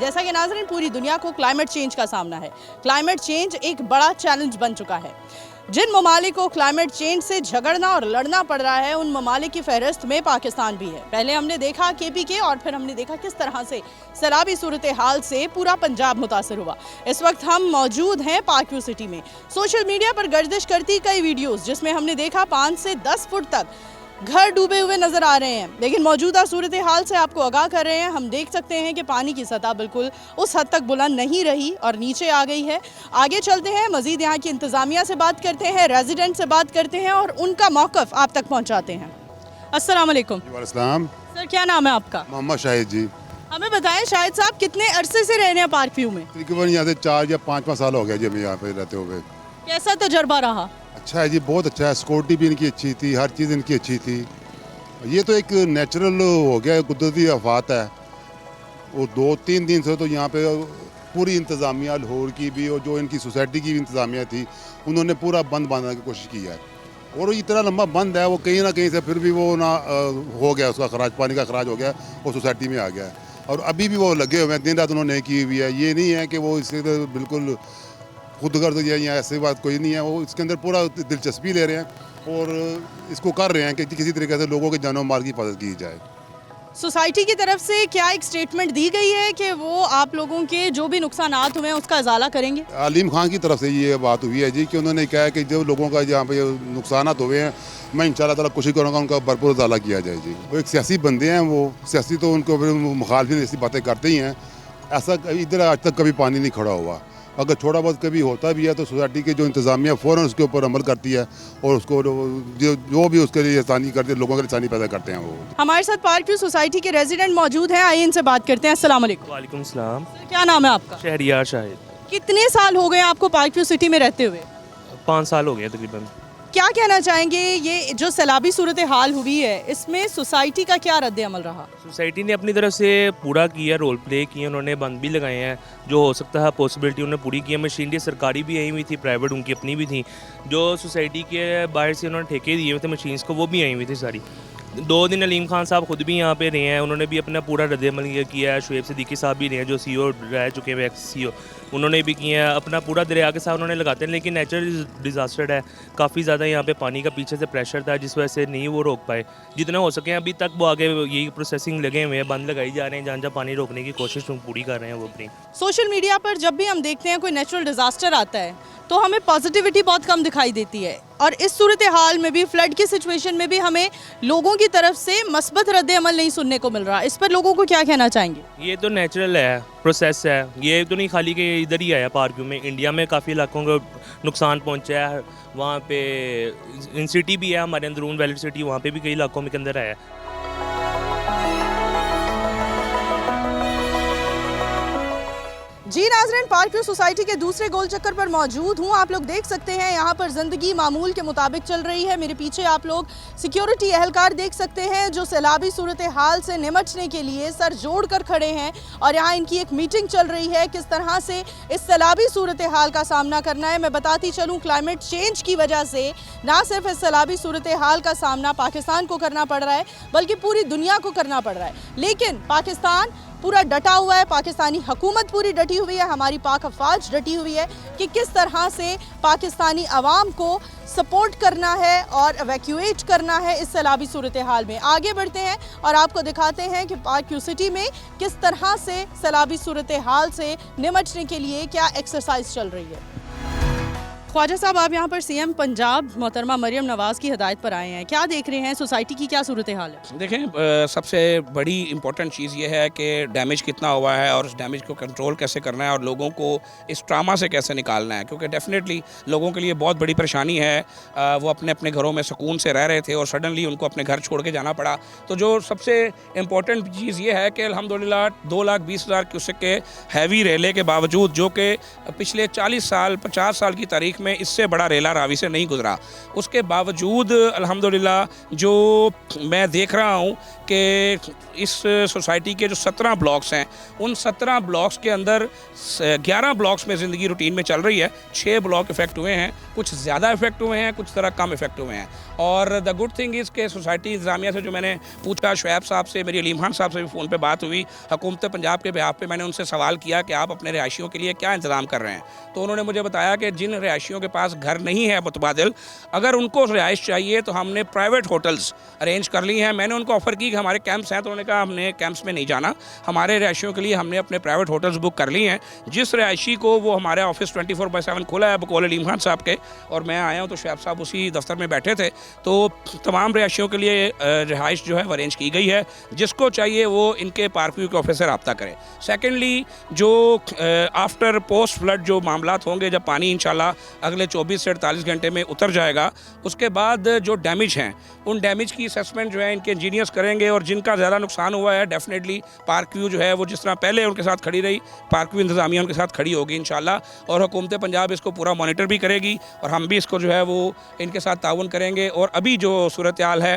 जैसा कि नाज़रीन पूरी दुनिया को क्लाइमेट चेंज का सामना है। क्लाइमेट चेंज एक बड़ा चैलेंज बन चुका है। जिन ममालिक को क्लाइमेट चेंज से झगड़ना और लड़ना पड़ रहा है उन ममालिक की फहरिस्त में पाकिस्तान भी है। पहले हमने देखा KPK और फिर हमने देखा किस तरह से सैलाबी सूरत हाल से पूरा पंजाब मुतासर हुआ। इस वक्त हम मौजूद हैं पार्क व्यू सिटी में। सोशल मीडिया पर गर्दिश करती कई वीडियोस जिसमें हमने देखा 5 से 10 फुट तक घर डूबे हुए नजर आ रहे हैं, लेकिन मौजूदा सूरत हाल से आपको आगाह कर रहे हैं। हम देख सकते हैं कि पानी की सतह बिल्कुल उस हद तक बुलंद नहीं रही और नीचे आ गई है। आगे चलते हैं, मजीद यहाँ की इंतज़ामिया से बात करते हैं, रेजिडेंट से बात करते हैं और उनका मौक़िफ़ आप तक पहुँचाते हैं। अस्सलाम वालेकुम। वालेकुम सर, क्या नाम है आपका? मोहम्मद शाहिद जी। हमें बताएं शाहिद साहब, कितने अरसे से रह रहे हैं पार्क व्यू में? तकरीबन यहाँ से 4 या 5 साल हो गया जी हमें यहाँ पे रहते हुए। कैसा तजर्बा रहा? अच्छा है जी, बहुत अच्छा है। सिक्योरिटी भी इनकी अच्छी थी, हर चीज़ इनकी अच्छी थी। ये तो एक नेचुरल हो गया, कुदरती आफात है। वो 2-3 दिन से तो यहाँ पे पूरी इंतज़ामिया लाहौर की भी और जो इनकी सोसाइटी की भी इंतज़ामिया थी, उन्होंने पूरा बंद बांधने की कोशिश की है। और इतना लंबा बंद है, वो कहीं ना कहीं से फिर भी वो ना हो गया, उसका खराज, पानी का खराज हो गया, वो सोसाइटी में आ गया। और अभी भी वो लगे हुए हैं, दिन रात उन्होंने की हुई है। ये नहीं है कि वो इससे तो बिल्कुल खुदगर्द या ऐसी बात कोई नहीं है। वो इसके अंदर पूरा दिलचस्पी ले रहे हैं और इसको कर रहे हैं कि किसी तरीके से लोगों के जानो माल की हिफाजत की जाए। सोसाइटी की तरफ से क्या एक स्टेटमेंट दी गई है कि वो आप लोगों के जो भी नुकसानात हुए हैं उसका इजाला करेंगे? अलीम खान की तरफ से ये बात हुई है जी कि उन्होंने कहा है कि जो लोगों का यहाँ पे नुकसानात हुए हैं, मैं इंशाल्लाह ताला कोशिश करूँगा उनका भरपूर इजाला किया जाए जी। वो एक सियासी बंदे हैं, वो सियासी तो उनको मुखालफिन ऐसी बातें करते ही हैं। ऐसा इधर आज तक कभी पानी नहीं खड़ा हुआ। अगर थोड़ा बहुत कभी होता भी है तो सोसाइटी के जो इंतज़ामिया फ़ौरन उसके ऊपर अमल करती है और उसको जो भी उसके लिए आसानी करते हैं, लोगों के लिए आसानी पैदा करते हैं। वो हमारे साथ पार्क व्यू सोसाइटी के रेजिडेंट मौजूद हैं, आइए इनसे बात करते हैं। अस्सलाम वालेकुम। वालेकुम सलाम। क्या नाम है आपका? शहरियार शाहिद। कितने साल हो गए आपको पार्क व्यू सिटी में रहते हुए? 5 साल हो गए तकरीबन। क्या कहना चाहेंगे, ये जो सैलाबी सूरत हाल हुई है इसमें सोसाइटी का क्या रद्द अमल रहा? सोसाइटी ने अपनी तरफ से पूरा किया, रोल प्ले किया, उन्होंने बंद भी लगाए हैं जो हो सकता है पॉसिबिलिटी उन्होंने पूरी की है। मशीनरी सरकारी भी आई हुई थी, प्राइवेट उनकी अपनी भी थी। जो सोसाइटी के बाहर से उन्होंने ठेके दिए हुए थे मशीन्स को, वो भी आई हुई थी सारी। 2 दिन अलीम खान साहब खुद भी यहाँ पे रहे हैं, उन्होंने भी अपना पूरा रद्द-ए-अमल किया है। शुएब सिद्दीकी साहब भी रहे हैं जो CEO रह चुके हैं, एक्स CEO, उन्होंने भी किया है। अपना पूरा दरिया के साथ उन्होंने लगाते हैं, लेकिन नेचुरल डिज़ास्टर है। काफ़ी ज़्यादा यहाँ पे पानी का पीछे से प्रेशर था जिस वजह से नहीं वो रोक पाए। जितना हो सके अभी तक वो आगे यही प्रोसेसिंग लगे हुए हैं, बंद लगाई जा रहे हैं, जहाँ जहाँ पानी रोकने की कोशिश पूरी कर रहे हैं वो अपनी। सोशल मीडिया पर जब भी हम देखते हैं कोई नेचुरल डिज़ास्टर आता है तो हमें पॉजिटिविटी बहुत कम दिखाई देती है, और इस सूरत हाल में भी, फ्लड की सिचुएशन में भी हमें लोगों की तरफ से मस्बत रद्द अमल नहीं सुनने को मिल रहा। इस पर लोगों को क्या कहना चाहेंगे? ये तो नेचुरल है, प्रोसेस है। ये तो नहीं खाली कि इधर ही आया पार्क व्यू में, इंडिया में काफ़ी इलाकों को नुकसान पहुंचा है। वहाँ पे इन सिटी भी है, हमारे अंदरून वैली सिटी, वहाँ पे भी कई इलाकों में के अंदर आया है। जी नाज़रीन, पार्क व्यू सोसाइटी के दूसरे गोल चक्कर पर मौजूद हूँ। आप लोग देख सकते हैं यहाँ पर ज़िंदगी मामूल के मुताबिक चल रही है। मेरे पीछे आप लोग सिक्योरिटी एहलकार देख सकते हैं जो सैलाबी सूरत हाल से निमटने के लिए सर जोड़ कर खड़े हैं, और यहाँ इनकी एक मीटिंग चल रही है किस तरह से इस सैलाबी सूरत हाल का सामना करना है। मैं बताती चलूँ, क्लाइमेट चेंज की वजह से ना सिर्फ इस सैलाबी सूरत हाल का सामना पाकिस्तान को करना पड़ रहा है बल्कि पूरी दुनिया को करना पड़ रहा है। लेकिन पाकिस्तान पूरा डटा हुआ है, पाकिस्तानी हुकूमत पूरी डटी हुई है, हमारी पाक अफवाज डटी हुई है कि किस तरह से पाकिस्तानी अवाम को सपोर्ट करना है और एवैक्यूएट करना है इस सैलाबी सूरत हाल में। आगे बढ़ते हैं और आपको दिखाते हैं कि पार्क व्यू सिटी में किस तरह से सैलाबी सूरत हाल से निमटने के लिए क्या एक्सरसाइज चल रही है। ख्वाजा साहब, आप यहाँ पर CM पंजाब मोहतरमा मरियम नवाज़ की हिदायत पर आए हैं, क्या देख रहे हैं, सोसाइटी की क्या सूरत हाल है? देखें, सबसे बड़ी इम्पोर्टेंट चीज़ ये है कि डैमेज कितना हुआ है और उस डैमेज को कंट्रोल कैसे करना है और लोगों को इस ट्रामा से कैसे निकालना है, क्योंकि डेफिनेटली लोगों के लिए बहुत बड़ी परेशानी है। वो अपने अपने घरों में सुकून से रह रहे थे और सडनली उनको अपने घर छोड़ के जाना पड़ा। तो जो सबसे इम्पोर्टेंट चीज़ ये है कि अल्हम्दुलिल्लाह 2,20,000 क्यूसेक के हैवी रेले के बावजूद, जो कि पिछले 40 साल 50 साल की तारीख तारीख में इससे बड़ा रेला रावी से नहीं गुजरा। उसके बावजूद अल्हम्दुलिल्लाह जो मैं देख रहा हूँ कि इस सोसाइटी के जो 17 ब्लॉक्स हैं, उन 17 ब्लॉक्स के अंदर 11 ब्लॉक्स में ज़िंदगी रूटीन में चल रही है। 6 ब्लॉक इफ़ेक्ट हुए हैं, कुछ ज़्यादा इफ़ेक्ट हुए हैं, कुछ तरह कम इफ़ेक्ट हुए हैं। और द गुड थिंग इज़ के सोसाइटी इंतज़ामिया से जो मैंने पूछा, शुएब साहब से, मेरी अलीम खान साहब से भी फ़ोन पे बात हुई, हुकूमत पंजाब के बिहाफ पे मैंने उनसे सवाल किया कि आप अपने रिहायशियों के लिए क्या इंतज़ाम कर रहे हैं। तो उन्होंने मुझे बताया कि जिन रिहायशियों के पास घर नहीं है मुतबादिल, अगर उनको रिहाइश चाहिए तो हमने प्राइवेट होटल्स अरेंज कर ली हैं। मैंने उनको ऑफ़र की कि हमारे कैंप्स हैं, तो उन्होंने कहा हमने कैंप्स में नहीं जाना, हमारे रिहायशियों के लिए हमने अपने प्राइवेट होटल्स बुक कर ली हैं। जिस रिहायशी को, वो हमारा ऑफिस 24/7 खुला है बकौल अलीम खान साहब के, और मैं आया हूँ तो शुएब साहब उसी दफ्तर में बैठे थे। तो तमाम रिहायशियों के लिए रिहाइश जो है वो अरेंज की गई है। जिसको चाहिए वो इनके पार्क व्यू के ऑफिस से रब्ता करे। सेकेंडली, जो आफ्टर पोस्ट फ्लड जो मामलात होंगे, जब पानी इंशाल्लाह अगले 24 से 48 घंटे में उतर जाएगा, उसके बाद जो डैमेज हैं उन डैमेज की असेसमेंट जो है इनके इंजीनियर्स करेंगे। और जिनका ज़्यादा नुकसान हुआ है, डेफिनेटली पार्क व्यू जो है वो जिस तरह पहले उनके साथ खड़ी रही, पार्क व्यू इंतज़ामिया उनके साथ खड़ी होगी इंशाल्लाह। और हुकूमत पंजाब इसको पूरा मॉनिटर भी करेगी और हम भी इसको जो है वो इनके साथ ताउन करेंगे। और अभी जो सूरत हाल है,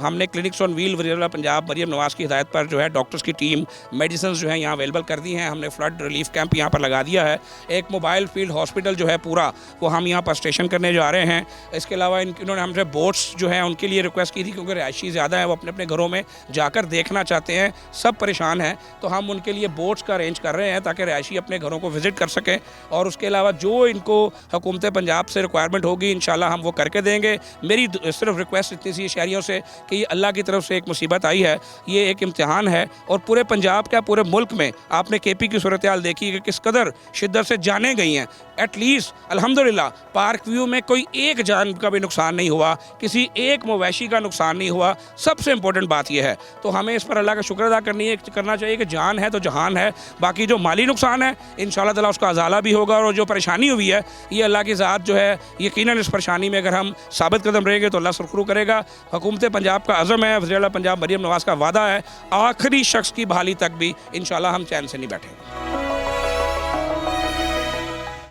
हमने क्लिनिक्स ऑन व्हील वज़ीर पंजाब मरियम नवाज़ की हिदायत पर जो है डॉक्टर्स की टीम, मेडिसिन जो है यहाँ अवेलेबल कर दी हैं। हमने फ्लड रिलीफ कैंप यहाँ पर लगा दिया है। एक मोबाइल फील्ड हॉस्पिटल जो है पूरा, वो हम यहाँ पर स्टेशन करने जा रहे हैं। इसके अलावा इन्होंने हमसे बोट्स जो हैं उनके लिए रिक्वेस्ट की थी, क्योंकि रिहायशी ज़्यादा है, वो अपने अपने घरों में जाकर देखना चाहते हैं, सब परेशान हैं, तो हम उनके लिए बोट्स का अरेंज कर रहे हैं ताकि रिहायशी अपने घरों को विज़िट कर सकें। और उसके अलावा जो इनको हुकूमत पंजाब से रिक्वायरमेंट होगी इंशाल्लाह हम वो करके देंगे। मेरी सिर्फ रिक्वेस्ट इतनी सी शहरियों से कि ये अल्लाह की तरफ से एक मुसीबत आई है, ये एक इम्तिहान है। और पूरे पंजाब का, पूरे मुल्क में आपने KP की सूरत हाल देखी कि किस कदर शिद्दत से जानें गई हैं। एटलीस्ट अल्हम्दुलिल्लाह पार्क व्यू में कोई एक जान का भी नुकसान नहीं हुआ, किसी एक मवेशी का नुकसान नहीं हुआ। सबसे इंपॉर्टेंट बात यह है, तो हमें इस पर अल्लाह का शुक्र अदा करना चाहिए कि जान है तो जहान है। बाकी जो माली नुकसान है इंशाल्लाह ताला उसका अजाला भी होगा। और जो परेशानी हुई है, ये अल्लाह की ज़ात जो है, यकीनन इस परेशानी में अगर हम साबित कदम रहेंगे तो अल्लाह सुरखरू करेगा। हुकूमत पंजाब का अज़म है, वज़ीर आला पंजाब मरियम नवाज़ का वादा है, आखिरी शख्स की बहाली तक भी इंशाल्लाह हम चैन से नहीं बैठेंगे।